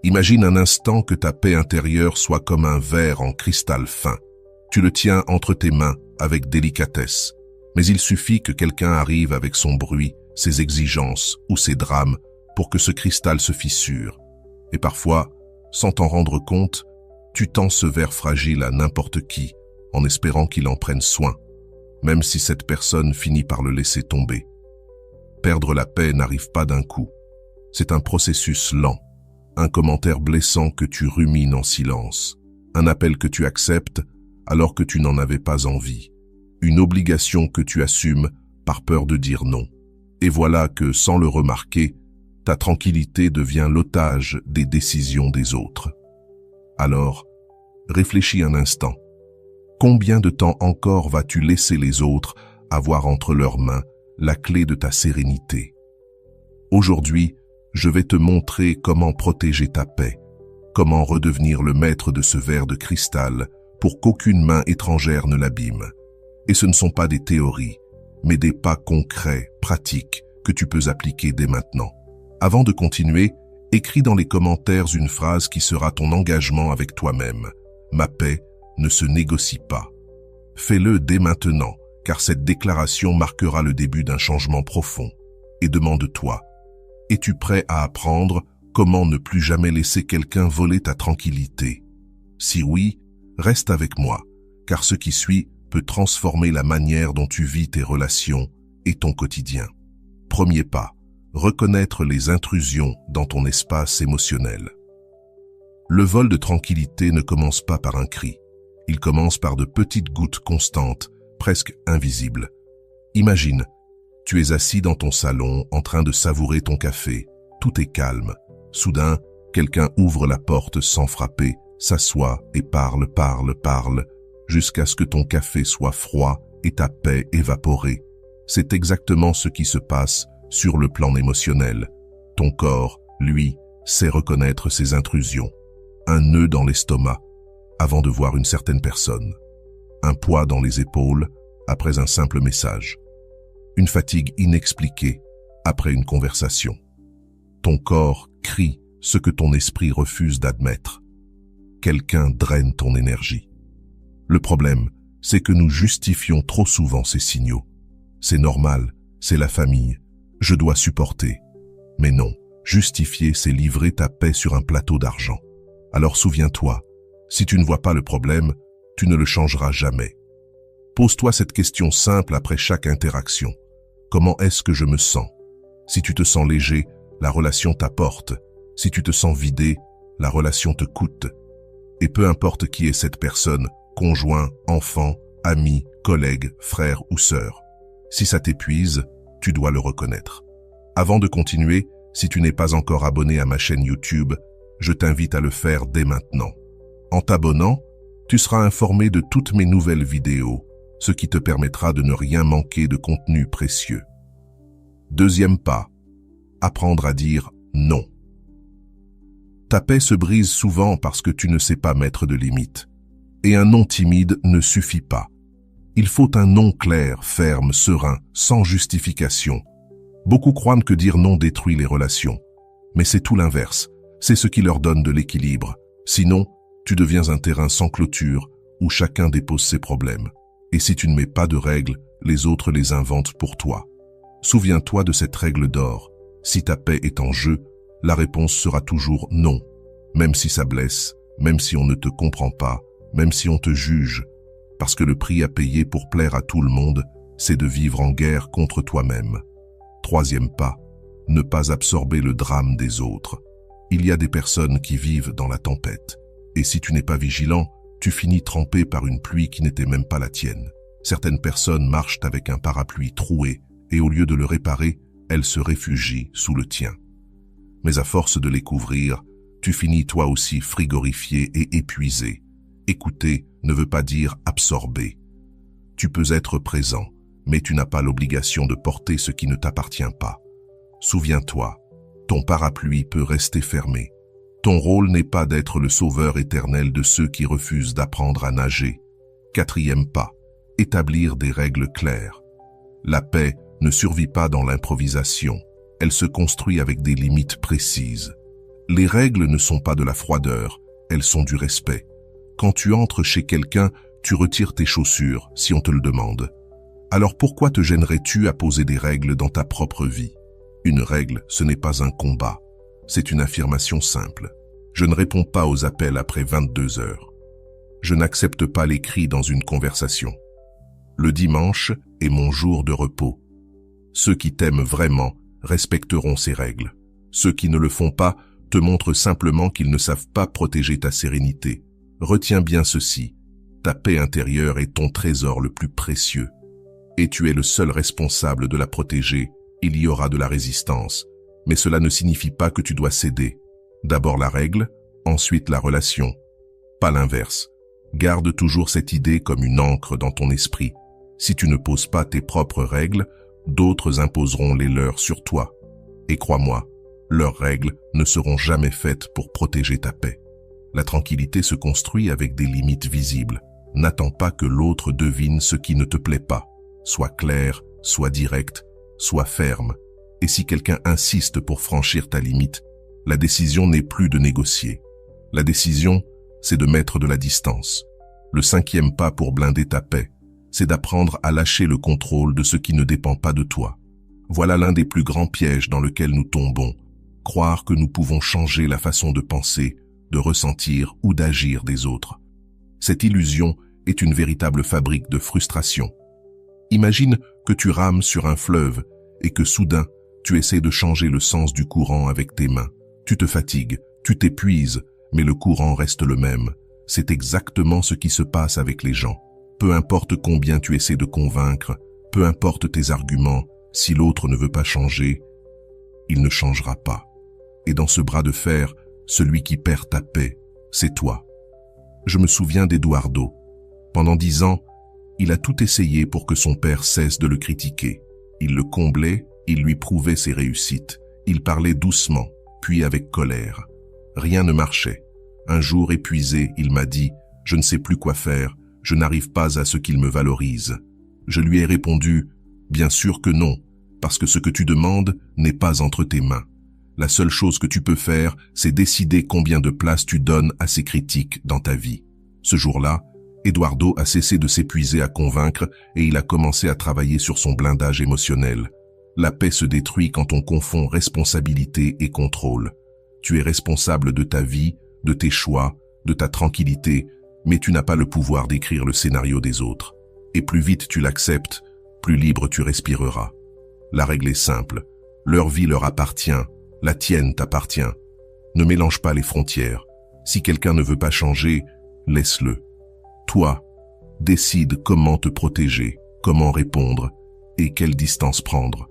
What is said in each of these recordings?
Imagine un instant que ta paix intérieure soit comme un verre en cristal fin. Tu le tiens entre tes mains avec délicatesse, mais il suffit que quelqu'un arrive avec son bruit, ses exigences ou ses drames pour que ce cristal se fissure. Et parfois, sans t'en rendre compte, tu tends ce verre fragile à n'importe qui, en espérant qu'il en prenne soin, même si cette personne finit par le laisser tomber. Perdre la paix n'arrive pas d'un coup. C'est un processus lent, un commentaire blessant que tu rumines en silence, un appel que tu acceptes alors que tu n'en avais pas envie, une obligation que tu assumes par peur de dire non. Et voilà que, sans le remarquer, ta tranquillité devient l'otage des décisions des autres. Alors, réfléchis un instant. Combien de temps encore vas-tu laisser les autres avoir entre leurs mains la clé de ta sérénité? Aujourd'hui, je vais te montrer comment protéger ta paix, comment redevenir le maître de ce verre de cristal pour qu'aucune main étrangère ne l'abîme. Et ce ne sont pas des théories, mais des pas concrets, pratiques, que tu peux appliquer dès maintenant. Avant de continuer, écris dans les commentaires une phrase qui sera ton engagement avec toi-même. Ma paix ne se négocie pas. Fais-le dès maintenant, car cette déclaration marquera le début d'un changement profond. Et demande-toi, es-tu prêt à apprendre comment ne plus jamais laisser quelqu'un voler ta tranquillité? Si oui, reste avec moi, car ce qui suit peut transformer la manière dont tu vis tes relations et ton quotidien. Premier pas, reconnaître les intrusions dans ton espace émotionnel. Le vol de tranquillité ne commence pas par un cri. Il commence par de petites gouttes constantes, presque invisibles. Imagine, tu es assis dans ton salon en train de savourer ton café. Tout est calme. Soudain, quelqu'un ouvre la porte sans frapper, s'assoit et parle, jusqu'à ce que ton café soit froid et ta paix évaporée. C'est exactement ce qui se passe sur le plan émotionnel. Ton corps, lui, sait reconnaître ces intrusions. Un nœud dans l'estomac avant de voir une certaine personne. Un poids dans les épaules après un simple message. Une fatigue inexpliquée après une conversation. Ton corps crie ce que ton esprit refuse d'admettre. Quelqu'un draine ton énergie. Le problème, c'est que nous justifions trop souvent ces signaux. C'est normal, c'est la famille, je dois supporter. Mais non, justifier, c'est livrer ta paix sur un plateau d'argent. Alors souviens-toi, si tu ne vois pas le problème, tu ne le changeras jamais. Pose-toi cette question simple après chaque interaction. Comment est-ce que je me sens? Si tu te sens léger, la relation t'apporte. Si tu te sens vidé, la relation te coûte. Et peu importe qui est cette personne, conjoint, enfant, ami, collègue, frère ou sœur. Si ça t'épuise, tu dois le reconnaître. Avant de continuer, si tu n'es pas encore abonné à ma chaîne YouTube, je t'invite à le faire dès maintenant. En t'abonnant, tu seras informé de toutes mes nouvelles vidéos, ce qui te permettra de ne rien manquer de contenu précieux. Deuxième pas, apprendre à dire non. Ta paix se brise souvent parce que tu ne sais pas mettre de limites. Et un non timide ne suffit pas. Il faut un non clair, ferme, serein, sans justification. Beaucoup croient que dire non détruit les relations. Mais c'est tout l'inverse. C'est ce qui leur donne de l'équilibre. Sinon, tu deviens un terrain sans clôture où chacun dépose ses problèmes. Et si tu ne mets pas de règles, les autres les inventent pour toi. Souviens-toi de cette règle d'or. Si ta paix est en jeu, la réponse sera toujours non. Même si ça blesse, même si on ne te comprend pas, même si on te juge. Parce que le prix à payer pour plaire à tout le monde, c'est de vivre en guerre contre toi-même. Troisième pas, ne pas absorber le drame des autres. Il y a des personnes qui vivent dans la tempête. Et si tu n'es pas vigilant, tu finis trempé par une pluie qui n'était même pas la tienne. Certaines personnes marchent avec un parapluie troué et au lieu de le réparer, elles se réfugient sous le tien. Mais à force de les couvrir, tu finis toi aussi frigorifié et épuisé. Écouter ne veut pas dire absorber. Tu peux être présent, mais tu n'as pas l'obligation de porter ce qui ne t'appartient pas. Souviens-toi, ton parapluie peut rester fermé. Ton rôle n'est pas d'être le sauveur éternel de ceux qui refusent d'apprendre à nager. Quatrième pas, établir des règles claires. La paix ne survit pas dans l'improvisation. Elle se construit avec des limites précises. Les règles ne sont pas de la froideur, elles sont du respect. Quand tu entres chez quelqu'un, tu retires tes chaussures si on te le demande. Alors pourquoi te gênerais-tu à poser des règles dans ta propre vie? Une règle, ce n'est pas un combat, c'est une affirmation simple. Je ne réponds pas aux appels après 22 heures. Je n'accepte pas les cris dans une conversation. Le dimanche est mon jour de repos. Ceux qui t'aiment vraiment respecteront ces règles. Ceux qui ne le font pas te montrent simplement qu'ils ne savent pas protéger ta sérénité. Retiens bien ceci, ta paix intérieure est ton trésor le plus précieux. Et tu es le seul responsable de la protéger. Il y aura de la résistance, mais cela ne signifie pas que tu dois céder. D'abord la règle, ensuite la relation. Pas l'inverse. Garde toujours cette idée comme une encre dans ton esprit. Si tu ne poses pas tes propres règles, d'autres imposeront les leurs sur toi. Et crois-moi, leurs règles ne seront jamais faites pour protéger ta paix. La tranquillité se construit avec des limites visibles. N'attends pas que l'autre devine ce qui ne te plaît pas. Sois clair, sois direct, sois ferme. Et si quelqu'un insiste pour franchir ta limite, la décision n'est plus de négocier. La décision, c'est de mettre de la distance. Le 5e pas pour blinder ta paix, c'est d'apprendre à lâcher le contrôle de ce qui ne dépend pas de toi. Voilà l'un des plus grands pièges dans lequel nous tombons. Croire que nous pouvons changer la façon de penser, de ressentir ou d'agir des autres. Cette illusion est une véritable fabrique de frustration. Imagine que tu rames sur un fleuve et que soudain, tu essaies de changer le sens du courant avec tes mains. Tu te fatigues, tu t'épuises, mais le courant reste le même. C'est exactement ce qui se passe avec les gens. Peu importe combien tu essaies de convaincre, peu importe tes arguments, si l'autre ne veut pas changer, il ne changera pas. Et dans ce bras de fer, celui qui perd ta paix, c'est toi. Je me souviens d'Eduardo. Pendant 10 ans, il a tout essayé pour que son père cesse de le critiquer. Il le comblait, il lui prouvait ses réussites. Il parlait doucement, puis avec colère. Rien ne marchait. Un jour épuisé, il m'a dit « Je ne sais plus quoi faire, je n'arrive pas à ce qu'il me valorise. » Je lui ai répondu « Bien sûr que non, parce que ce que tu demandes n'est pas entre tes mains. La seule chose que tu peux faire, c'est décider combien de place tu donnes à ces critiques dans ta vie. » Ce jour-là, Eduardo a cessé de s'épuiser à convaincre et il a commencé à travailler sur son blindage émotionnel. La paix se détruit quand on confond responsabilité et contrôle. Tu es responsable de ta vie, de tes choix, de ta tranquillité, mais tu n'as pas le pouvoir d'écrire le scénario des autres. Et plus vite tu l'acceptes, plus libre tu respireras. La règle est simple. Leur vie leur appartient, la tienne t'appartient. Ne mélange pas les frontières. Si quelqu'un ne veut pas changer, laisse-le. Toi, décide comment te protéger, comment répondre et quelle distance prendre.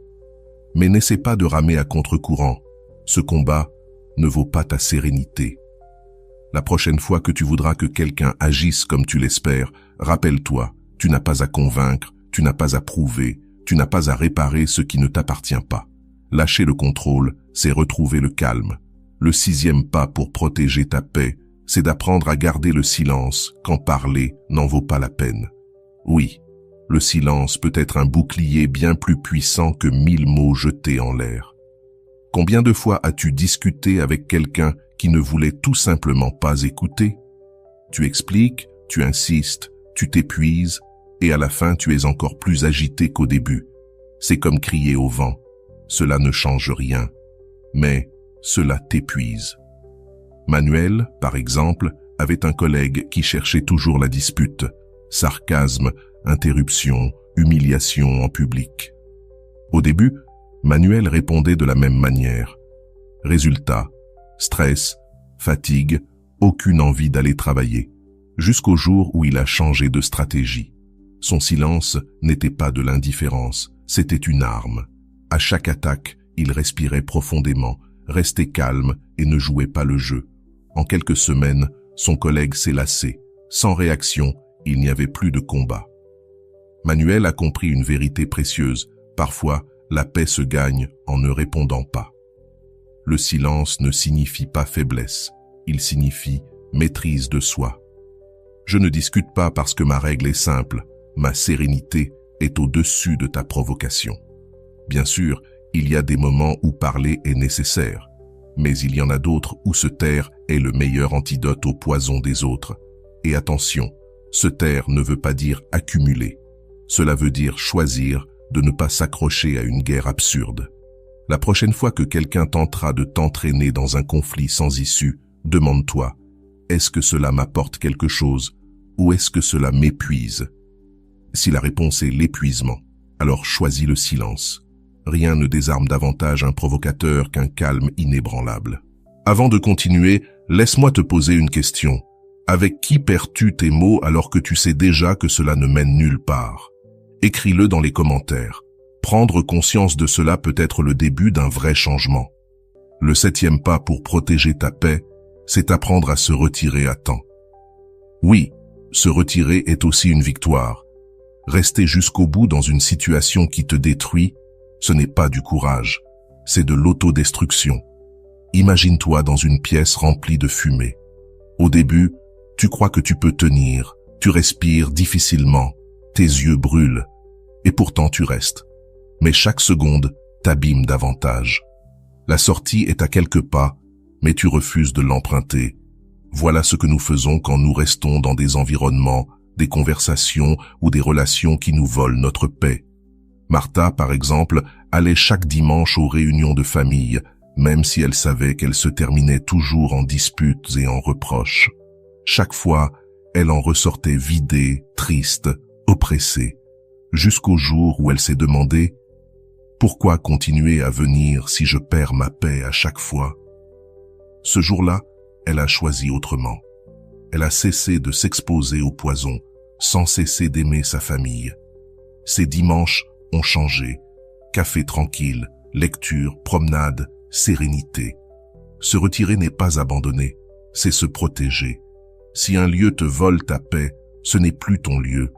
Mais n'essaie pas de ramer à contre-courant. Ce combat ne vaut pas ta sérénité. La prochaine fois que tu voudras que quelqu'un agisse comme tu l'espères, rappelle-toi, tu n'as pas à convaincre, tu n'as pas à prouver, tu n'as pas à réparer ce qui ne t'appartient pas. Lâcher le contrôle, c'est retrouver le calme. Le 6e pas pour protéger ta paix, c'est d'apprendre à garder le silence quand parler n'en vaut pas la peine. Oui, le silence peut être un bouclier bien plus puissant que 1000 mots jetés en l'air. Combien de fois as-tu discuté avec quelqu'un qui ne voulait tout simplement pas écouter? Tu expliques, tu insistes, tu t'épuises, et à la fin tu es encore plus agité qu'au début. C'est comme crier au vent. Cela ne change rien, mais cela t'épuise. Manuel, par exemple, avait un collègue qui cherchait toujours la dispute, sarcasme, interruption, humiliation en public. Au début, Manuel répondait de la même manière. Résultat, stress, fatigue, aucune envie d'aller travailler, jusqu'au jour où il a changé de stratégie. Son silence n'était pas de l'indifférence, c'était une arme. À chaque attaque, il respirait profondément, restait calme et ne jouait pas le jeu. En quelques semaines, son collègue s'est lassé. Sans réaction, il n'y avait plus de combat. Manuel a compris une vérité précieuse. Parfois, la paix se gagne en ne répondant pas. Le silence ne signifie pas faiblesse, il signifie maîtrise de soi. Je ne discute pas parce que ma règle est simple, ma sérénité est au-dessus de ta provocation. Bien sûr, il y a des moments où parler est nécessaire. Mais il y en a d'autres où se taire est le meilleur antidote au poison des autres. Et attention, se taire ne veut pas dire accumuler. Cela veut dire choisir de ne pas s'accrocher à une guerre absurde. La prochaine fois que quelqu'un tentera de t'entraîner dans un conflit sans issue, demande-toi, est-ce que cela m'apporte quelque chose ou est-ce que cela m'épuise? Si la réponse est l'épuisement, alors choisis le silence. Rien ne désarme davantage un provocateur qu'un calme inébranlable. Avant de continuer, laisse-moi te poser une question. Avec qui perds-tu tes mots alors que tu sais déjà que cela ne mène nulle part? Écris-le dans les commentaires. Prendre conscience de cela peut être le début d'un vrai changement. Le 7e pas pour protéger ta paix, c'est apprendre à se retirer à temps. Oui, se retirer est aussi une victoire. Rester jusqu'au bout dans une situation qui te détruit, ce n'est pas du courage, c'est de l'autodestruction. Imagine-toi dans une pièce remplie de fumée. Au début, tu crois que tu peux tenir, tu respires difficilement, tes yeux brûlent, et pourtant tu restes. Mais chaque seconde t'abîme davantage. La sortie est à quelques pas, mais tu refuses de l'emprunter. Voilà ce que nous faisons quand nous restons dans des environnements, des conversations ou des relations qui nous volent notre paix. Martha, par exemple, allait chaque dimanche aux réunions de famille, même si elle savait qu'elles se terminaient toujours en disputes et en reproches. Chaque fois, elle en ressortait vidée, triste, oppressée, jusqu'au jour où elle s'est demandé « Pourquoi continuer à venir si je perds ma paix à chaque fois ?» Ce jour-là, elle a choisi autrement. Elle a cessé de s'exposer au poison, sans cesser d'aimer sa famille. Ces dimanches ont changé. Café tranquille, lecture, promenade, sérénité. Se retirer n'est pas abandonner, c'est se protéger. Si un lieu te vole ta paix, ce n'est plus ton lieu.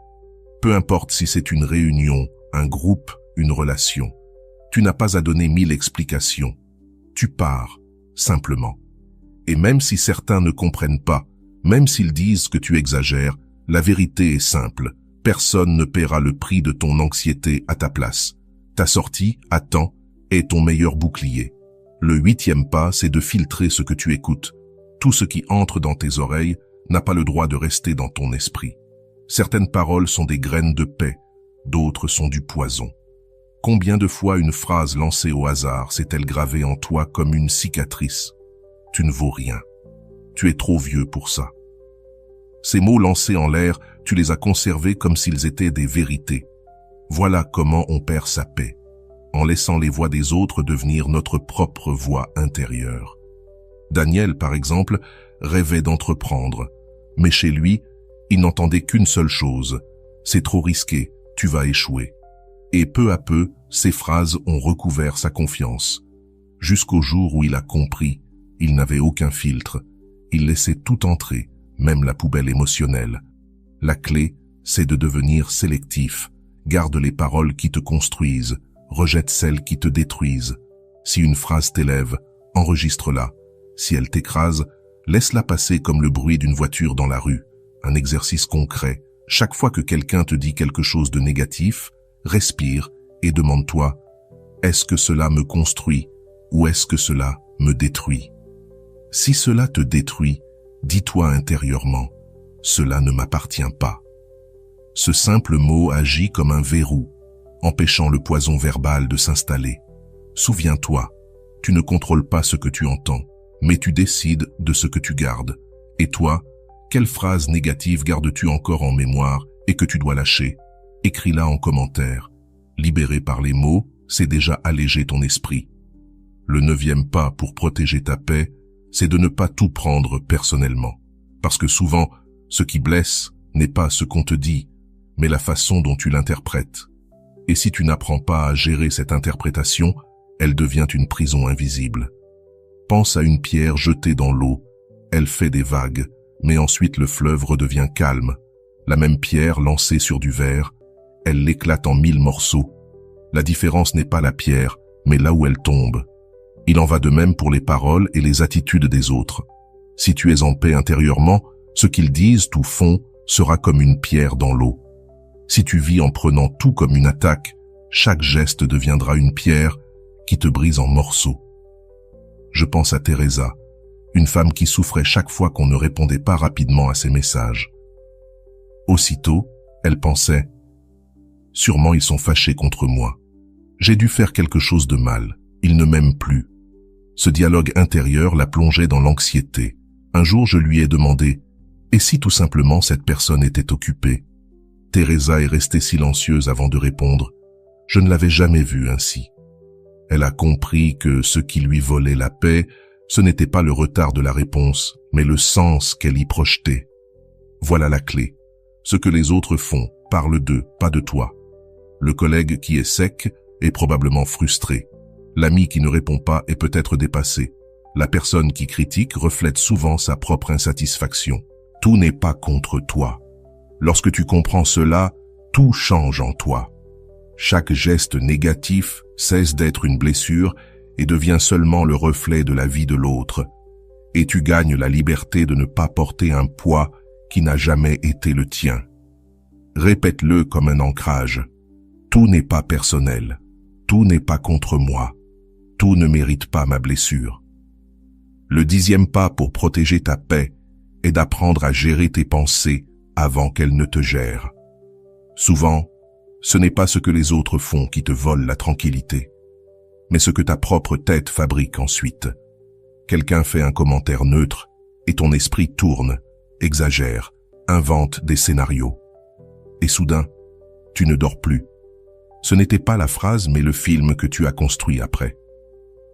Peu importe si c'est une réunion, un groupe, une relation. Tu n'as pas à donner 1000 explications. Tu pars, simplement. Et même si certains ne comprennent pas, même s'ils disent que tu exagères, la vérité est simple. Personne ne paiera le prix de ton anxiété à ta place. Ta sortie, à temps, est ton meilleur bouclier. Le 8e pas, c'est de filtrer ce que tu écoutes. Tout ce qui entre dans tes oreilles n'a pas le droit de rester dans ton esprit. Certaines paroles sont des graines de paix, d'autres sont du poison. Combien de fois une phrase lancée au hasard s'est-elle gravée en toi comme une cicatrice? Tu ne vaux rien. Tu es trop vieux pour ça. Ces mots lancés en l'air, tu les as conservés comme s'ils étaient des vérités. Voilà comment on perd sa paix, en laissant les voix des autres devenir notre propre voix intérieure. Daniel, par exemple, rêvait d'entreprendre, mais chez lui, il n'entendait qu'une seule chose. C'est trop risqué, tu vas échouer. Et peu à peu, ces phrases ont recouvert sa confiance. Jusqu'au jour où il a compris, il n'avait aucun filtre. Il laissait tout entrer, même la poubelle émotionnelle. La clé, c'est de devenir sélectif. Garde les paroles qui te construisent, rejette celles qui te détruisent. Si une phrase t'élève, enregistre-la. Si elle t'écrase, laisse-la passer comme le bruit d'une voiture dans la rue. Un exercice concret. Chaque fois que quelqu'un te dit quelque chose de négatif, respire et demande-toi, est-ce que cela me construit ou est-ce que cela me détruit? Si cela te détruit, dis-toi intérieurement, cela ne m'appartient pas. Ce simple mot agit comme un verrou, empêchant le poison verbal de s'installer. Souviens-toi, tu ne contrôles pas ce que tu entends, mais tu décides de ce que tu gardes. Et toi, quelle phrase négative gardes-tu encore en mémoire et que tu dois lâcher? Écris-la en commentaire. Libéré par les mots, c'est déjà alléger ton esprit. Le 9e pas pour protéger ta paix, c'est de ne pas tout prendre personnellement. Parce que souvent, ce qui blesse n'est pas ce qu'on te dit, mais la façon dont tu l'interprètes. Et si tu n'apprends pas à gérer cette interprétation, elle devient une prison invisible. Pense à une pierre jetée dans l'eau. Elle fait des vagues, mais ensuite le fleuve redevient calme. La même pierre lancée sur du verre, elle l'éclate en 1000 morceaux. La différence n'est pas la pierre, mais là où elle tombe. Il en va de même pour les paroles et les attitudes des autres. Si tu es en paix intérieurement, ce qu'ils disent ou font sera comme une pierre dans l'eau. Si tu vis en prenant tout comme une attaque, chaque geste deviendra une pierre qui te brise en morceaux. je pense à Teresa, une femme qui souffrait chaque fois qu'on ne répondait pas rapidement à ses messages. Aussitôt, elle pensait « Sûrement ils sont fâchés contre moi. J'ai dû faire quelque chose de mal. Ils ne m'aiment plus. » Ce dialogue intérieur la plongeait dans l'anxiété. Un jour, je lui ai demandé « Et si tout simplement cette personne était occupée ?» Teresa est restée silencieuse avant de répondre. Je ne l'avais jamais vue ainsi. Elle a compris que ce qui lui volait la paix, ce n'était pas le retard de la réponse, mais le sens qu'elle y projetait. Voilà la clé. Ce que les autres font, parle d'eux, pas de toi. Le collègue qui est sec est probablement frustré. L'ami qui ne répond pas est peut-être dépassé. La personne qui critique reflète souvent sa propre insatisfaction. Tout n'est pas contre toi. Lorsque tu comprends cela, tout change en toi. Chaque geste négatif cesse d'être une blessure et devient seulement le reflet de la vie de l'autre. Et tu gagnes la liberté de ne pas porter un poids qui n'a jamais été le tien. Répète-le comme un ancrage. Tout n'est pas personnel. Tout n'est pas contre moi. Tout ne mérite pas ma blessure. Le 10e pas pour protéger ta paix est d'apprendre à gérer tes pensées avant qu'elles ne te gèrent. Souvent, ce n'est pas ce que les autres font qui te vole la tranquillité, mais ce que ta propre tête fabrique ensuite. Quelqu'un fait un commentaire neutre et ton esprit tourne, exagère, invente des scénarios. Et soudain, tu ne dors plus. Ce n'était pas la phrase, mais le film que tu as construit après.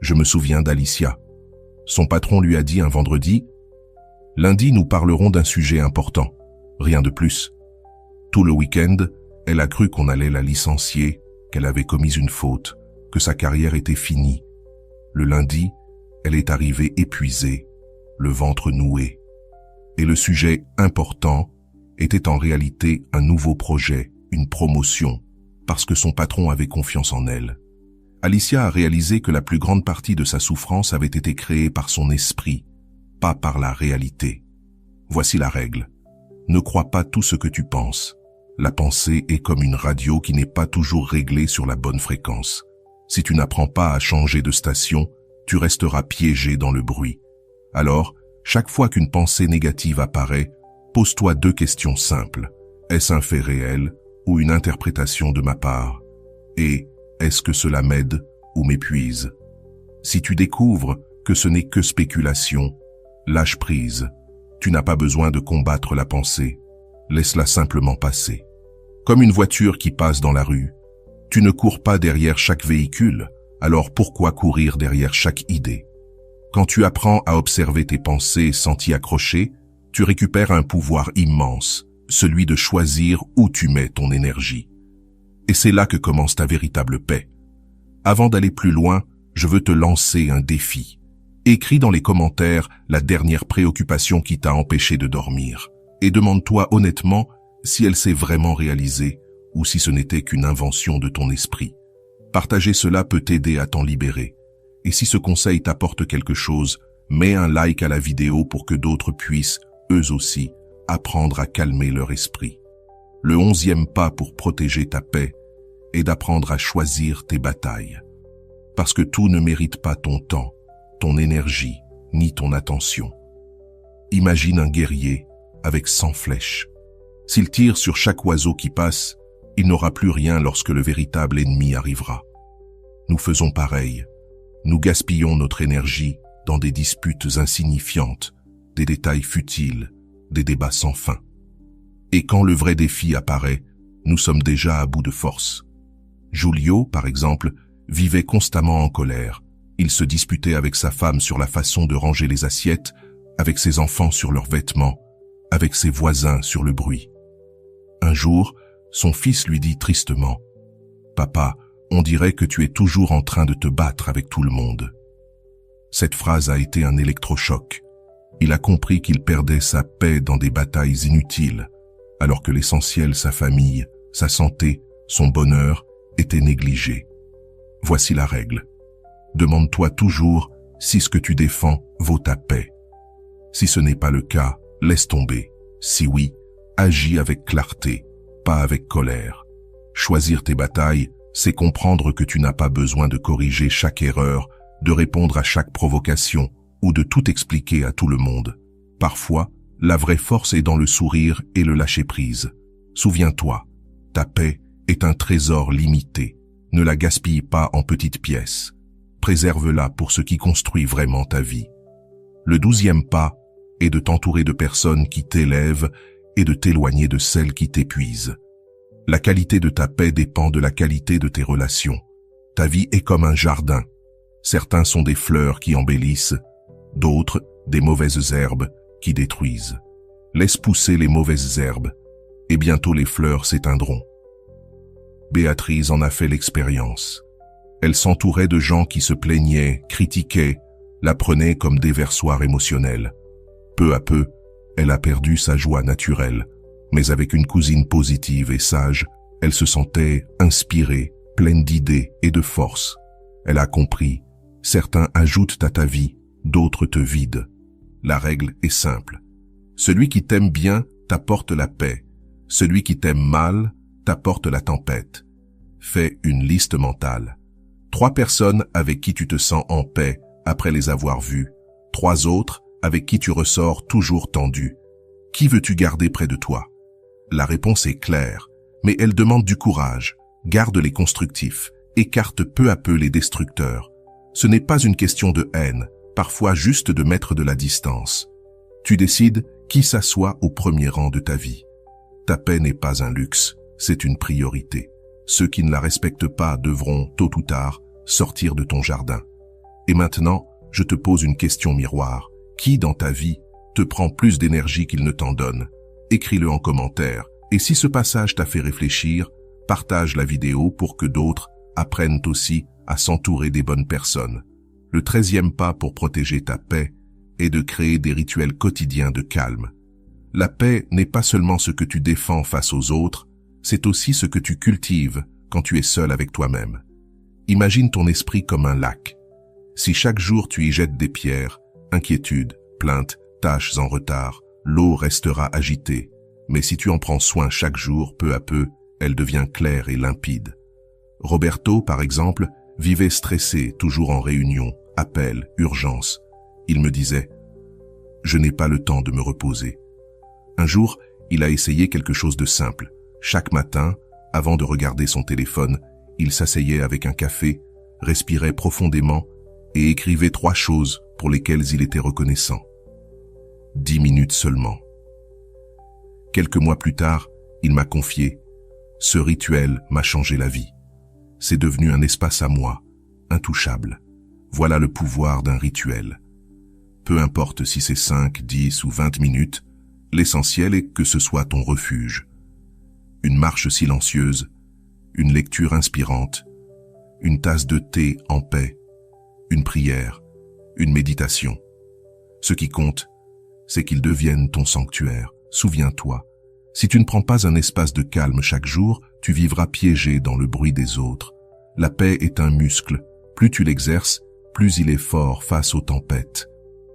Je me souviens d'Alicia. Son patron lui a dit un vendredi « Lundi, nous parlerons d'un sujet important. » Rien de plus. Tout le week-end, elle a cru qu'on allait la licencier, qu'elle avait commis une faute, que sa carrière était finie. Le lundi, elle est arrivée épuisée, le ventre noué. Et le sujet important était en réalité un nouveau projet, une promotion, parce que son patron avait confiance en elle. Alicia a réalisé que la plus grande partie de sa souffrance avait été créée par son esprit, pas par la réalité. Voici la règle. Ne crois pas tout ce que tu penses. La pensée est comme une radio qui n'est pas toujours réglée sur la bonne fréquence. Si tu n'apprends pas à changer de station, tu resteras piégé dans le bruit. Alors, chaque fois qu'une pensée négative apparaît, pose-toi 2 questions simples. Est-ce un fait réel ou une interprétation de ma part? Et est-ce que cela m'aide ou m'épuise? Si tu découvres que ce n'est que spéculation, lâche prise. Tu n'as pas besoin de combattre la pensée. Laisse-la simplement passer. Comme une voiture qui passe dans la rue, tu ne cours pas derrière chaque véhicule, alors pourquoi courir derrière chaque idée? Quand tu apprends à observer tes pensées sans t'y accrocher, tu récupères un pouvoir immense, celui de choisir où tu mets ton énergie. Et c'est là que commence ta véritable paix. Avant d'aller plus loin, je veux te lancer un défi. Écris dans les commentaires la dernière préoccupation qui t'a empêché de dormir. Et demande-toi honnêtement si elle s'est vraiment réalisée ou si ce n'était qu'une invention de ton esprit. Partager cela peut t'aider à t'en libérer. Et si ce conseil t'apporte quelque chose, mets un like à la vidéo pour que d'autres puissent, eux aussi, apprendre à calmer leur esprit. Le 11e pas pour protéger ta paix est d'apprendre à choisir tes batailles. Parce que tout ne mérite pas ton temps, ton énergie, ni ton attention. Imagine un guerrier avec 100 flèches. S'il tire sur chaque oiseau qui passe, il n'aura plus rien lorsque le véritable ennemi arrivera. Nous faisons pareil. Nous gaspillons notre énergie dans des disputes insignifiantes, des détails futiles, des débats sans fin. Et quand le vrai défi apparaît, nous sommes déjà à bout de force. Giulio, par exemple, vivait constamment en colère. Il se disputait avec sa femme sur la façon de ranger les assiettes, avec ses enfants sur leurs vêtements, avec ses voisins sur le bruit. Un jour, son fils lui dit tristement « Papa, on dirait que tu es toujours en train de te battre avec tout le monde. » Cette phrase a été un électrochoc. Il a compris qu'il perdait sa paix dans des batailles inutiles, alors que l'essentiel, sa famille, sa santé, son bonheur, était négligé. Voici la règle. Demande-toi toujours si ce que tu défends vaut ta paix. Si ce n'est pas le cas, laisse tomber. Si oui, agis avec clarté, pas avec colère. Choisir tes batailles, c'est comprendre que tu n'as pas besoin de corriger chaque erreur de répondre à chaque provocation ou de tout expliquer à tout le monde. Parfois, la vraie force est dans le sourire et le lâcher-prise. Souviens-toi, ta paix est un trésor limité. Ne la gaspille pas en petites pièces. Préserve-la pour ce qui construit vraiment ta vie. Le 12e pas est de t'entourer de personnes qui t'élèvent et de t'éloigner de celles qui t'épuisent. La qualité de ta paix dépend de la qualité de tes relations. Ta vie est comme un jardin. Certains sont des fleurs qui embellissent, d'autres des mauvaises herbes qui détruisent. Laisse pousser les mauvaises herbes, et bientôt les fleurs s'éteindront. Béatrice en a fait l'expérience. Elle s'entourait de gens qui se plaignaient, critiquaient, la prenaient comme déversoir émotionnel. Peu à peu, elle a perdu sa joie naturelle, mais avec une cousine positive et sage, elle se sentait inspirée, pleine d'idées et de force. Elle a compris, certains ajoutent à ta vie, d'autres te vident. La règle est simple. Celui qui t'aime bien t'apporte la paix. Celui qui t'aime mal t'apporte la tempête. Fais une liste mentale. 3 personnes avec qui tu te sens en paix après les avoir vues. 3 autres avec qui tu ressors toujours tendu. Qui veux-tu garder près de toi? La réponse est claire, mais elle demande du courage. Garde les constructifs, écarte peu à peu les destructeurs. Ce n'est pas une question de haine, parfois juste de mettre de la distance. Tu décides qui s'assoit au premier rang de ta vie. Ta paix n'est pas un luxe, c'est une priorité. Ceux qui ne la respectent pas devront, tôt ou tard, sortir de ton jardin. Et maintenant, je te pose une question miroir. Qui dans ta vie te prend plus d'énergie qu'il ne t'en donne? Écris-le en commentaire. Et si ce passage t'a fait réfléchir, partage la vidéo pour que d'autres apprennent aussi à s'entourer des bonnes personnes. Le 13e pas pour protéger ta paix est de créer des rituels quotidiens de calme. La paix n'est pas seulement ce que tu défends face aux autres, c'est aussi ce que tu cultives quand tu es seul avec toi-même. Imagine ton esprit comme un lac. Si chaque jour tu y jettes des pierres, inquiétudes, plaintes, tâches en retard, l'eau restera agitée. Mais si tu en prends soin chaque jour, peu à peu, elle devient claire et limpide. Roberto, par exemple, vivait stressé, toujours en réunion, appel, urgence. Il me disait « Je n'ai pas le temps de me reposer ». Un jour, il a essayé quelque chose de simple. Chaque matin, avant de regarder son téléphone, il s'asseyait avec un café, respirait profondément et écrivait 3 choses pour lesquelles il était reconnaissant. 10 minutes seulement. Quelques mois plus tard, il m'a confié « Ce rituel m'a changé la vie. C'est devenu un espace à moi, intouchable. Voilà le pouvoir d'un rituel. Peu importe si c'est 5, 10 ou 20 minutes, l'essentiel est que ce soit ton refuge. Une marche silencieuse, une lecture inspirante, une tasse de thé en paix, une prière, une méditation. Ce qui compte, c'est qu'ils deviennent ton sanctuaire. Souviens-toi, si tu ne prends pas un espace de calme chaque jour, tu vivras piégé dans le bruit des autres. La paix est un muscle. Plus tu l'exerces, plus il est fort face aux tempêtes.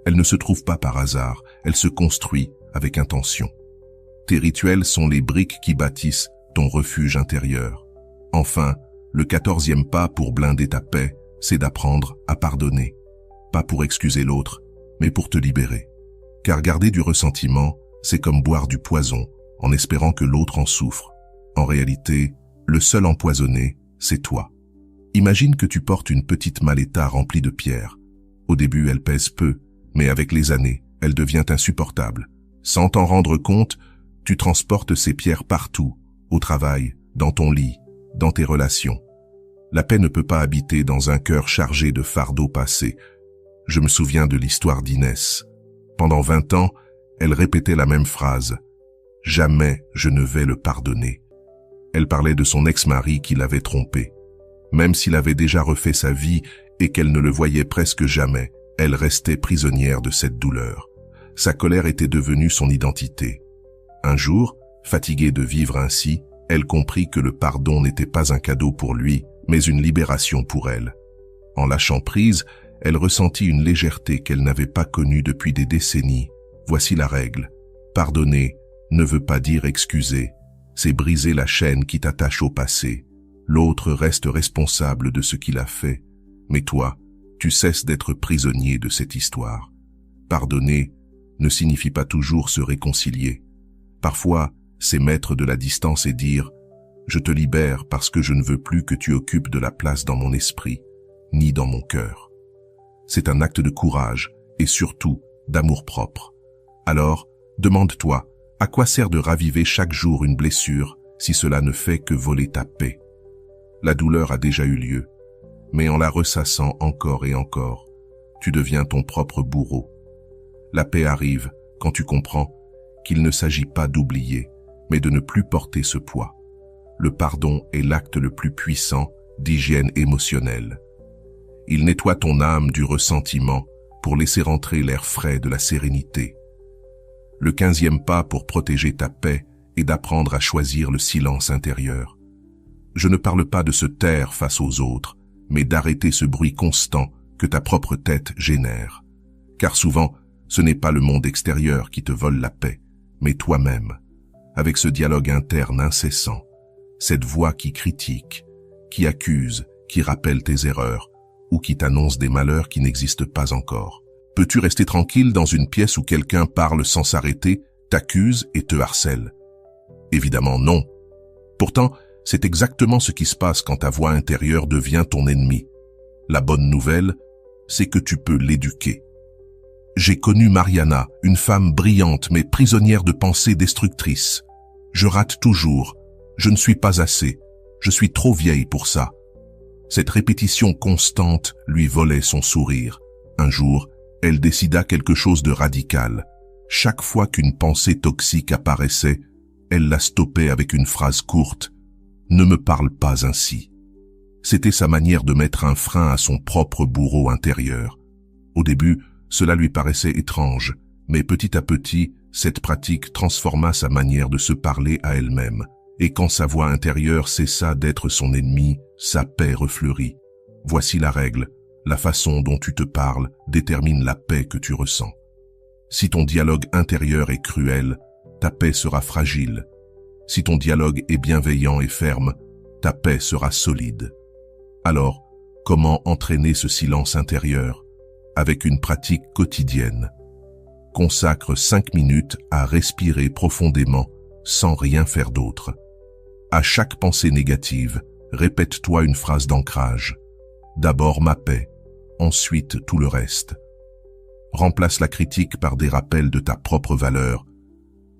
Elle ne se trouve pas par hasard, elle se construit avec intention. Tes rituels sont les briques qui bâtissent ton refuge intérieur. Enfin, le 14e pas pour blinder ta paix, c'est d'apprendre à pardonner. Pas pour excuser l'autre, mais pour te libérer. Car garder du ressentiment, c'est comme boire du poison en espérant que l'autre en souffre. En réalité, le seul empoisonné, c'est toi. Imagine que tu portes une petite maleta remplie de pierres. Au début, elle pèse peu, mais avec les années, elle devient insupportable. Sans t'en rendre compte, tu transportes ces pierres partout, au travail, dans ton lit, dans tes relations. La paix ne peut pas habiter dans un cœur chargé de fardeaux passés. Je me souviens de l'histoire d'Inès. Pendant 20 ans, elle répétait la même phrase. « Jamais je ne vais le pardonner ». Elle parlait de son ex-mari qui l'avait trompée. Même s'il avait déjà refait sa vie et qu'elle ne le voyait presque jamais, elle restait prisonnière de cette douleur. Sa colère était devenue son identité. Un jour, fatiguée de vivre ainsi, elle comprit que le pardon n'était pas un cadeau pour lui, mais une libération pour elle. En lâchant prise, elle ressentit une légèreté qu'elle n'avait pas connue depuis des décennies. Voici la règle. Pardonner ne veut pas dire excuser. C'est briser la chaîne qui t'attache au passé. L'autre reste responsable de ce qu'il a fait. Mais toi, tu cesses d'être prisonnier de cette histoire. Pardonner ne signifie pas toujours se réconcilier. Parfois, c'est mettre de la distance et dire « Je te libère parce que je ne veux plus que tu occupes de la place dans mon esprit, ni dans mon cœur. » C'est un acte de courage et surtout d'amour-propre. Alors, demande-toi, à quoi sert de raviver chaque jour une blessure si cela ne fait que voler ta paix? La douleur a déjà eu lieu, mais en la ressassant encore et encore, tu deviens ton propre bourreau. La paix arrive quand tu comprends qu'il ne s'agit pas d'oublier, mais de ne plus porter ce poids. Le pardon est l'acte le plus puissant d'hygiène émotionnelle. Il nettoie ton âme du ressentiment pour laisser rentrer l'air frais de la sérénité. Le 15e pas pour protéger ta paix est d'apprendre à choisir le silence intérieur. Je ne parle pas de se taire face aux autres, mais d'arrêter ce bruit constant que ta propre tête génère. Car souvent, ce n'est pas le monde extérieur qui te vole la paix, mais toi-même, avec ce dialogue interne incessant, cette voix qui critique, qui accuse, qui rappelle tes erreurs, ou qui t'annonce des malheurs qui n'existent pas encore. Peux-tu rester tranquille dans une pièce où quelqu'un parle sans s'arrêter, t'accuse et te harcèle? Évidemment non. Pourtant, c'est exactement ce qui se passe quand ta voix intérieure devient ton ennemi. La bonne nouvelle, c'est que tu peux l'éduquer. J'ai connu Mariana, une femme brillante mais prisonnière de pensées destructrices. Je rate toujours, je ne suis pas assez, je suis trop vieille pour ça. Cette répétition constante lui volait son sourire. Un jour, elle décida quelque chose de radical. Chaque fois qu'une pensée toxique apparaissait, elle la stoppait avec une phrase courte. « Ne me parle pas ainsi ». C'était sa manière de mettre un frein à son propre bourreau intérieur. Au début, cela lui paraissait étrange, mais petit à petit, cette pratique transforma sa manière de se parler à elle-même. Et quand sa voix intérieure cessa d'être son ennemi, sa paix refleurit. Voici la règle, la façon dont tu te parles détermine la paix que tu ressens. Si ton dialogue intérieur est cruel, ta paix sera fragile. Si ton dialogue est bienveillant et ferme, ta paix sera solide. Alors, comment entraîner ce silence intérieur? Avec une pratique quotidienne. Consacre 5 minutes à respirer profondément sans rien faire d'autre. À chaque pensée négative, répète-toi une phrase d'ancrage. D'abord ma paix, ensuite tout le reste. Remplace la critique par des rappels de ta propre valeur.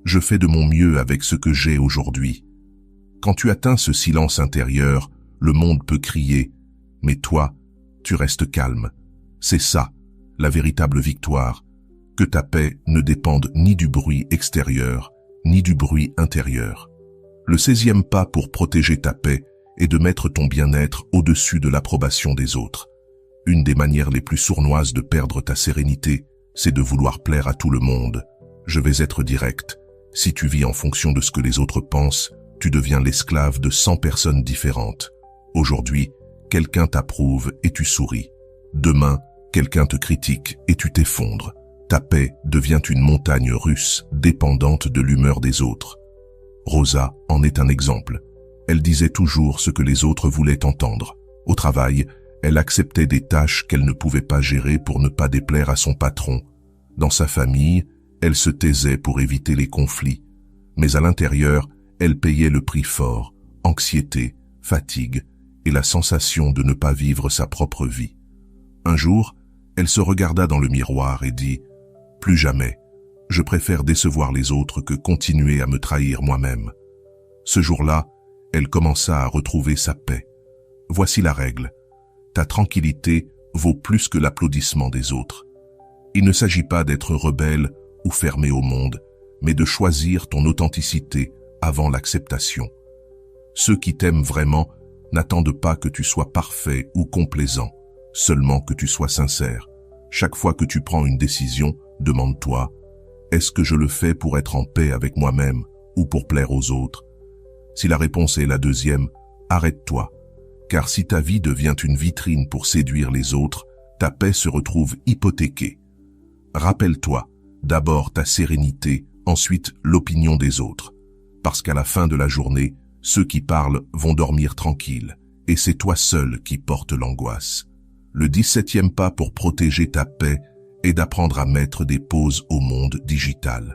Je fais de mon mieux avec ce que j'ai aujourd'hui. Quand tu atteins ce silence intérieur, le monde peut crier, mais toi, tu restes calme. C'est ça, la véritable victoire, que ta paix ne dépende ni du bruit extérieur, ni du bruit intérieur. Le 16e pas pour protéger ta paix est de mettre ton bien-être au-dessus de l'approbation des autres. Une des manières les plus sournoises de perdre ta sérénité, c'est de vouloir plaire à tout le monde. Je vais être direct. Si tu vis en fonction de ce que les autres pensent, tu deviens l'esclave de 100 personnes différentes. Aujourd'hui, quelqu'un t'approuve et tu souris. Demain, quelqu'un te critique et tu t'effondres. Ta paix devient une montagne russe dépendante de l'humeur des autres. Rosa en est un exemple. Elle disait toujours ce que les autres voulaient entendre. Au travail, elle acceptait des tâches qu'elle ne pouvait pas gérer pour ne pas déplaire à son patron. Dans sa famille, elle se taisait pour éviter les conflits. Mais à l'intérieur, elle payait le prix fort, anxiété, fatigue et la sensation de ne pas vivre sa propre vie. Un jour, elle se regarda dans le miroir et dit « Plus jamais, je préfère décevoir les autres que continuer à me trahir moi-même. » Ce jour-là, elle commença à retrouver sa paix. Voici la règle. Ta tranquillité vaut plus que l'applaudissement des autres. Il ne s'agit pas d'être rebelle ou fermé au monde, mais de choisir ton authenticité avant l'acceptation. Ceux qui t'aiment vraiment n'attendent pas que tu sois parfait ou complaisant, seulement que tu sois sincère. Chaque fois que tu prends une décision, demande-toi, est-ce que je le fais pour être en paix avec moi-même ou pour plaire aux autres? Si la réponse est la deuxième, arrête-toi, car si ta vie devient une vitrine pour séduire les autres, ta paix se retrouve hypothéquée. Rappelle-toi, d'abord ta sérénité, ensuite l'opinion des autres, parce qu'à la fin de la journée, ceux qui parlent vont dormir tranquilles, et c'est toi seul qui portes l'angoisse. Le 17e pas pour protéger ta paix est d'apprendre à mettre des pauses au monde digital.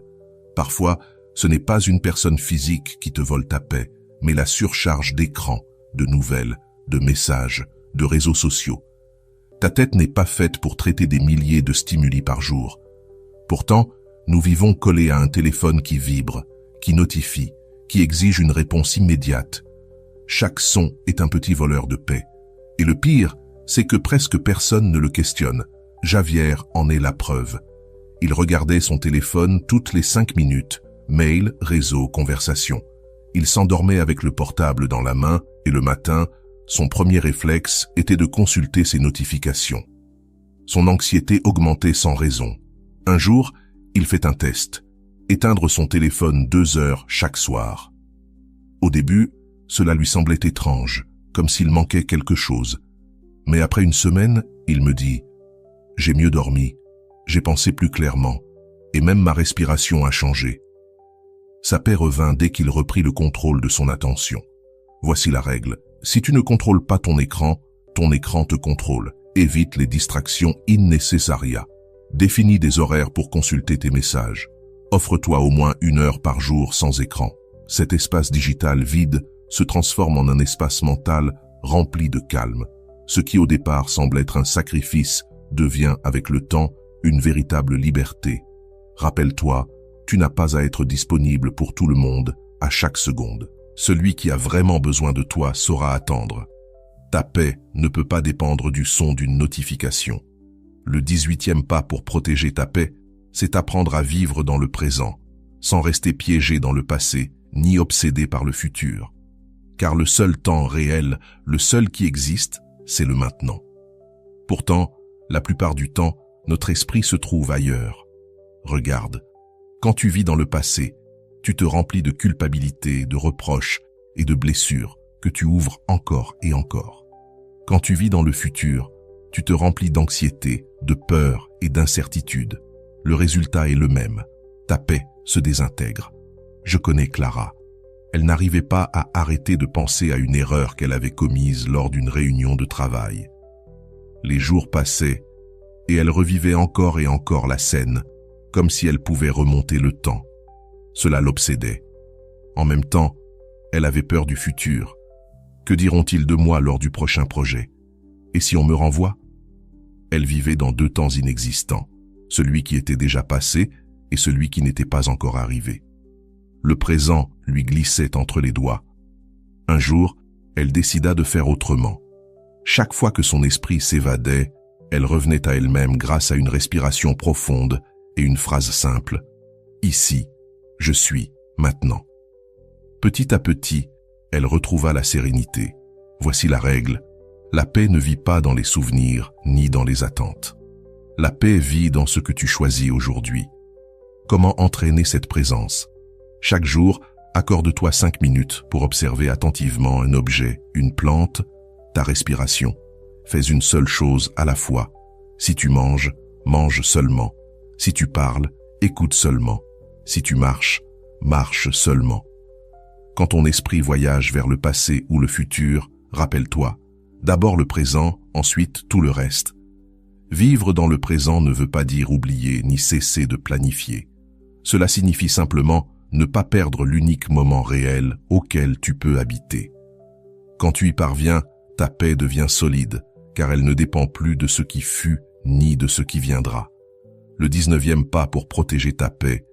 Parfois, ce n'est pas une personne physique qui te vole ta paix, mais la surcharge d'écrans, de nouvelles, de messages, de réseaux sociaux. Ta tête n'est pas faite pour traiter des milliers de stimuli par jour. Pourtant, nous vivons collés à un téléphone qui vibre, qui notifie, qui exige une réponse immédiate. Chaque son est un petit voleur de paix. Et le pire, c'est que presque personne ne le questionne. Javier en est la preuve. Il regardait son téléphone toutes les 5 minutes, mail, réseau, conversation. Il s'endormait avec le portable dans la main et le matin, son premier réflexe était de consulter ses notifications. Son anxiété augmentait sans raison. Un jour, il fait un test. Éteindre son téléphone 2 heures chaque soir. Au début, cela lui semblait étrange, comme s'il manquait quelque chose. Mais après une semaine, il me dit « J'ai mieux dormi, j'ai pensé plus clairement, et même ma respiration a changé. » Sa paix revint dès qu'il reprit le contrôle de son attention. Voici la règle. Si tu ne contrôles pas ton écran te contrôle. Évite les distractions innecessaires. Définis des horaires pour consulter tes messages. Offre-toi au moins 1 heure par jour sans écran. Cet espace digital vide se transforme en un espace mental rempli de calme. Ce qui au départ semble être un sacrifice devient avec le temps une véritable liberté. Rappelle-toi, tu n'as pas à être disponible pour tout le monde à chaque seconde. Celui qui a vraiment besoin de toi saura attendre. Ta paix ne peut pas dépendre du son d'une notification. Le 18e pas pour protéger ta paix, c'est apprendre à vivre dans le présent, sans rester piégé dans le passé, ni obsédé par le futur. Car le seul temps réel, le seul qui existe, c'est le maintenant. Pourtant, la plupart du temps, notre esprit se trouve ailleurs. Regarde, quand tu vis dans le passé, tu te remplis de culpabilité, de reproches et de blessures que tu ouvres encore et encore. Quand tu vis dans le futur, tu te remplis d'anxiété, de peur et d'incertitude. Le résultat est le même. Ta paix se désintègre. Je connais Clara. Elle n'arrivait pas à arrêter de penser à une erreur qu'elle avait commise lors d'une réunion de travail. Les jours passaient et elle revivait encore et encore la scène, comme si elle pouvait remonter le temps. Cela l'obsédait. En même temps, elle avait peur du futur. Que diront-ils de moi lors du prochain projet? Et si on me renvoie? Elle vivait dans 2 temps inexistants, celui qui était déjà passé et celui qui n'était pas encore arrivé. Le présent lui glissait entre les doigts. Un jour, elle décida de faire autrement. Chaque fois que son esprit s'évadait, elle revenait à elle-même grâce à une respiration profonde et une phrase simple. Ici, je suis, maintenant. Petit à petit, elle retrouva la sérénité. Voici la règle. La paix ne vit pas dans les souvenirs ni dans les attentes. La paix vit dans ce que tu choisis aujourd'hui. Comment entraîner cette présence? Chaque jour, accorde-toi 5 minutes pour observer attentivement un objet, une plante, ta respiration. Fais une seule chose à la fois. Si tu manges, mange seulement. Si tu parles, écoute seulement. Si tu marches, marche seulement. Quand ton esprit voyage vers le passé ou le futur, rappelle-toi, d'abord le présent, ensuite tout le reste. Vivre dans le présent ne veut pas dire oublier ni cesser de planifier. Cela signifie simplement ne pas perdre l'unique moment réel auquel tu peux habiter. Quand tu y parviens, ta paix devient solide, car elle ne dépend plus de ce qui fut ni de ce qui viendra. Le 19e pas pour protéger ta paix,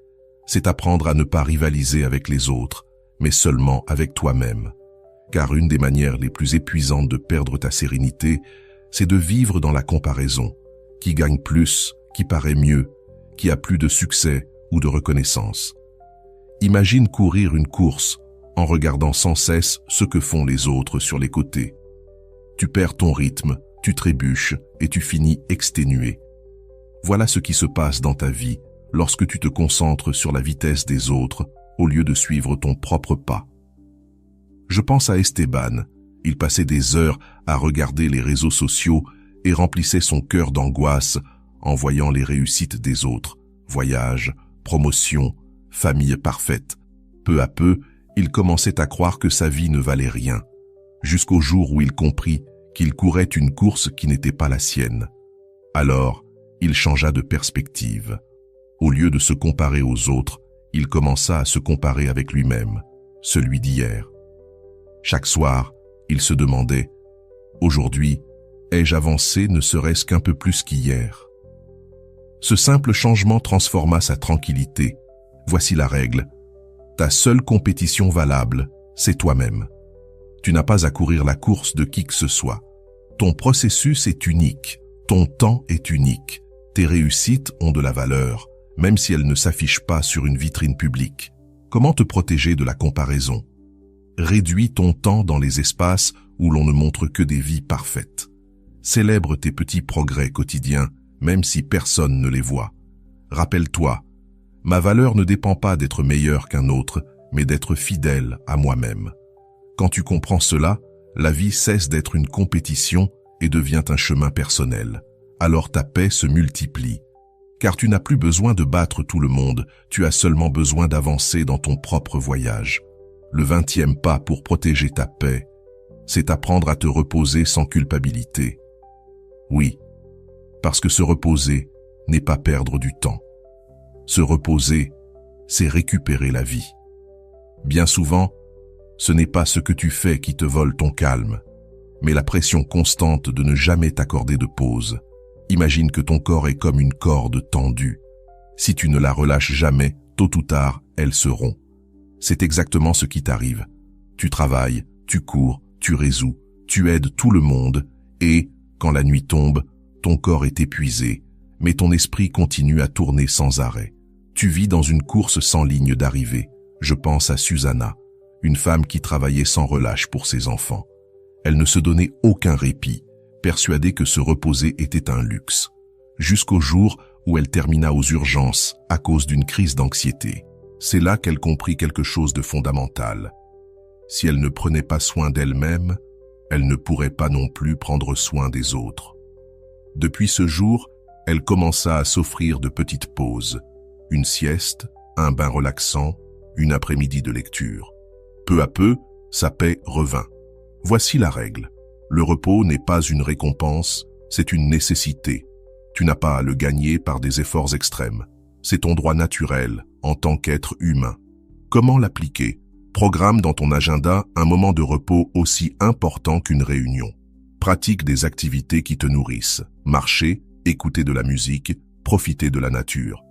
c'est apprendre à ne pas rivaliser avec les autres, mais seulement avec toi-même. Car une des manières les plus épuisantes de perdre ta sérénité, c'est de vivre dans la comparaison, qui gagne plus, qui paraît mieux, qui a plus de succès ou de reconnaissance. Imagine courir une course en regardant sans cesse ce que font les autres sur les côtés. Tu perds ton rythme, tu trébuches et tu finis exténué. Voilà ce qui se passe dans ta vie lorsque tu te concentres sur la vitesse des autres au lieu de suivre ton propre pas. Je pense à Esteban. Il passait des heures à regarder les réseaux sociaux et remplissait son cœur d'angoisse en voyant les réussites des autres. Voyages, promotions, famille parfaite. Peu à peu, il commençait à croire que sa vie ne valait rien, jusqu'au jour où il comprit qu'il courait une course qui n'était pas la sienne. Alors, il changea de perspective. Au lieu de se comparer aux autres, il commença à se comparer avec lui-même, celui d'hier. Chaque soir, il se demandait « Aujourd'hui, ai-je avancé ne serait-ce qu'un peu plus qu'hier ?» Ce simple changement transforma sa tranquillité. Voici la règle. Ta seule compétition valable, c'est toi-même. Tu n'as pas à courir la course de qui que ce soit. Ton processus est unique, ton temps est unique. Tes réussites ont de la valeur, même si elles ne s'affichent pas sur une vitrine publique. Comment te protéger de la comparaison? Réduis ton temps dans les espaces où l'on ne montre que des vies parfaites. Célèbre tes petits progrès quotidiens, même si personne ne les voit. Rappelle-toi, ma valeur ne dépend pas d'être meilleur qu'un autre, mais d'être fidèle à moi-même. Quand tu comprends cela, la vie cesse d'être une compétition et devient un chemin personnel. Alors ta paix se multiplie. Car tu n'as plus besoin de battre tout le monde, tu as seulement besoin d'avancer dans ton propre voyage. Le 20e pas pour protéger ta paix, c'est apprendre à te reposer sans culpabilité. Oui, parce que se reposer n'est pas perdre du temps. Se reposer, c'est récupérer la vie. Bien souvent, ce n'est pas ce que tu fais qui te vole ton calme, mais la pression constante de ne jamais t'accorder de pause. Imagine que ton corps est comme une corde tendue. Si tu ne la relâches jamais, tôt ou tard, elle se rompt. C'est exactement ce qui t'arrive. Tu travailles, tu cours, tu résous, tu aides tout le monde et, quand la nuit tombe, ton corps est épuisé, mais ton esprit continue à tourner sans arrêt. Tu vis dans une course sans ligne d'arrivée. Je pense à Susanna, une femme qui travaillait sans relâche pour ses enfants. Elle ne se donnait aucun répit, persuadée que se reposer était un luxe, jusqu'au jour où elle termina aux urgences à cause d'une crise d'anxiété. C'est là qu'elle comprit quelque chose de fondamental. Si elle ne prenait pas soin d'elle-même, elle ne pourrait pas non plus prendre soin des autres. Depuis ce jour, elle commença à s'offrir de petites pauses, une sieste, un bain relaxant, une après-midi de lecture. Peu à peu, sa paix revint. Voici la règle. Le repos n'est pas une récompense, c'est une nécessité. Tu n'as pas à le gagner par des efforts extrêmes. C'est ton droit naturel en tant qu'être humain. Comment l'appliquer? Programme dans ton agenda un moment de repos aussi important qu'une réunion. Pratique des activités qui te nourrissent. Marcher, écouter de la musique, profiter de la nature.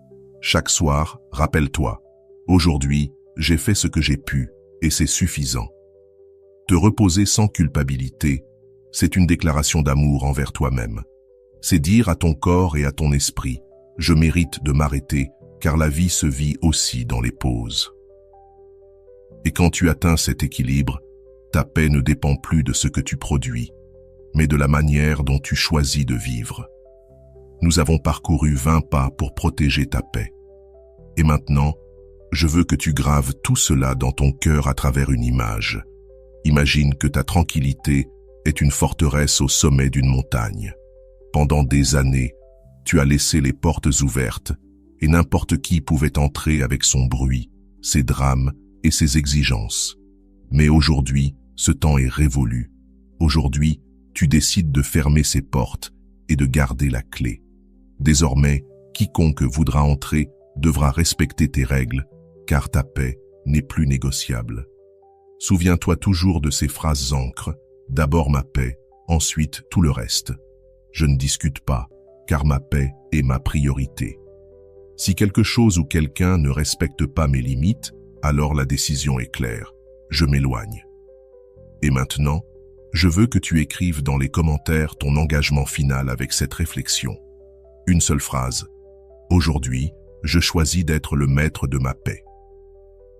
Chaque soir, rappelle-toi. Aujourd'hui, j'ai fait ce que j'ai pu et c'est suffisant. Te reposer sans culpabilité, c'est une déclaration d'amour envers toi-même. C'est dire à ton corps et à ton esprit, je mérite de m'arrêter car la vie se vit aussi dans les pauses. Et quand tu atteins cet équilibre, ta paix ne dépend plus de ce que tu produis, mais de la manière dont tu choisis de vivre. Nous avons parcouru 20 pas pour protéger ta paix. Et maintenant, je veux que tu graves tout cela dans ton cœur à travers une image. Imagine que ta tranquillité est une forteresse au sommet d'une montagne. Pendant des années, tu as laissé les portes ouvertes et n'importe qui pouvait entrer avec son bruit, ses drames et ses exigences. Mais aujourd'hui, ce temps est révolu. Aujourd'hui, tu décides de fermer ces portes et de garder la clé. Désormais, quiconque voudra entrer devra respecter tes règles, car ta paix n'est plus négociable. Souviens-toi toujours de ces phrases ancres, d'abord ma paix, ensuite tout le reste. Je ne discute pas, car ma paix est ma priorité. Si quelque chose ou quelqu'un ne respecte pas mes limites, alors la décision est claire, je m'éloigne. Et maintenant, je veux que tu écrives dans les commentaires ton engagement final avec cette réflexion. Une seule phrase. Aujourd'hui, je choisis d'être le maître de ma paix.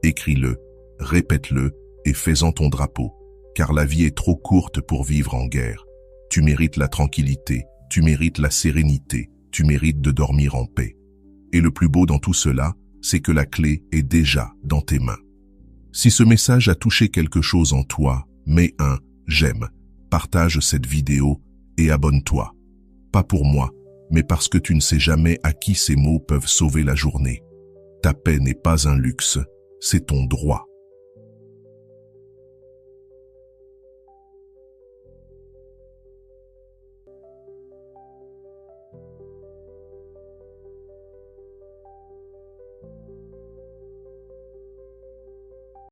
Écris-le, répète-le et fais-en ton drapeau, car la vie est trop courte pour vivre en guerre. Tu mérites la tranquillité, tu mérites la sérénité, tu mérites de dormir en paix. Et le plus beau dans tout cela, c'est que la clé est déjà dans tes mains. Si ce message a touché quelque chose en toi, mets un « j'aime », partage cette vidéo et abonne-toi. Pas pour moi, mais parce que tu ne sais jamais à qui ces mots peuvent sauver la journée. Ta paix n'est pas un luxe, c'est ton droit.